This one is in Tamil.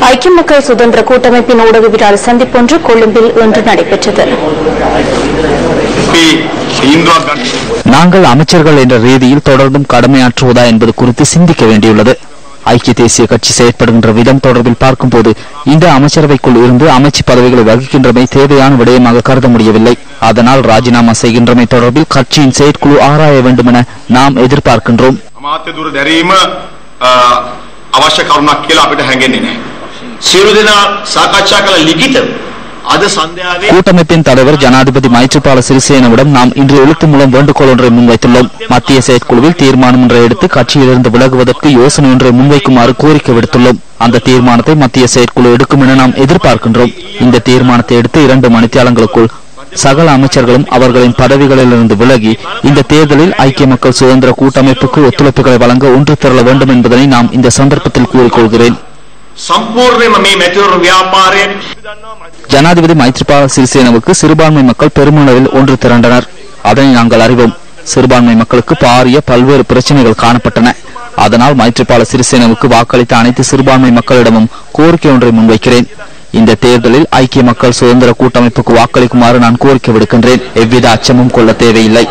ஐக்கிய மக்கள் சுதந்திர கூட்டமைப்பின் ஊடகவியலாளர் சந்திப்பொன்று கொழும்பில் இன்று நடைபெற்றது. நாங்கள் அமைச்சர்கள் என்ற ரீதியில் தொடர்ந்தும் கடமையாற்றுவதா என்பது குறித்து சிந்திக்க வேண்டியுள்ளது. ஐக்கிய தேசிய கட்சி செயற்படுகின்ற விதம் தொடர்பில் பார்க்கும்போது இந்த அமைச்சரவைக்குள் இருந்து அமைச்சு பதவிகளை வகிக்கின்றமை தேவையான விடயமாக கருத முடியவில்லை. அதனால் ராஜினாமா செய்கின்றமை தொடர்பில் கட்சியின் செயற்குழு ஆராய வேண்டும் என நாம் எதிர்பார்க்கின்றோம். கூட்டமைப்பின் தலைவர் ஜனாதிபதி மைத்ரிபால சிறிசேனவிடம் நாம் இன்று எழுத்து மூலம் வேண்டுகோள் ஒன்றை முன்வைத்துள்ளோம். மத்திய செயற்குழுவில் தீர்மானம் ஒன்றை எடுத்து கட்சியிலிருந்து விலகுவதற்கு யோசனை ஒன்றை முன்வைக்குமாறு கோரிக்கை விடுத்துள்ளோம். அந்த தீர்மானத்தை மத்திய செயற்குழு எடுக்கும் என நாம் எதிர்பார்க்கின்றோம். இந்த தீர்மானத்தை எடுத்து 2 மணித்தியாலங்களுக்குள் சகல அமைச்சர்களும் அவர்களின் பதவிகளிலிருந்து விலகி இந்த தேர்தலில் ஐக்கிய மக்கள் சுதந்திர கூட்டமைப்புக்கு ஒத்துழைப்புகளை வழங்க ஒன்று திரள வேண்டும் என்பதனை நாம் இந்த சந்தர்ப்பத்தில் கூறிக்கொள்கிறேன். ஜனாதிபதி மைத்ரிபால சிறிசேனவுக்கு சிறுபான்மை மக்கள் பெருமளவில் ஒன்று திரண்டனர். அதனை நாங்கள் அறிவோம். சிறுபான்மை மக்களுக்கு பாரிய பல்வேறு பிரச்சனைகள் காணப்பட்டன. அதனால் மைத்ரிபால சிறிசேனவுக்கு வாக்களித்த அனைத்து சிறுபான்மை மக்களிடமும் கோரிக்கை ஒன்றை முன்வைக்கிறேன். இந்த தேர்தலில் ஐக்கிய மக்கள் சுதந்திர கூட்டமைப்புக்கு வாக்களிக்குமாறு நான் கோரிக்கை விடுக்கின்றேன். எவ்வித அச்சமும் கொள்ள தேவையில்லை.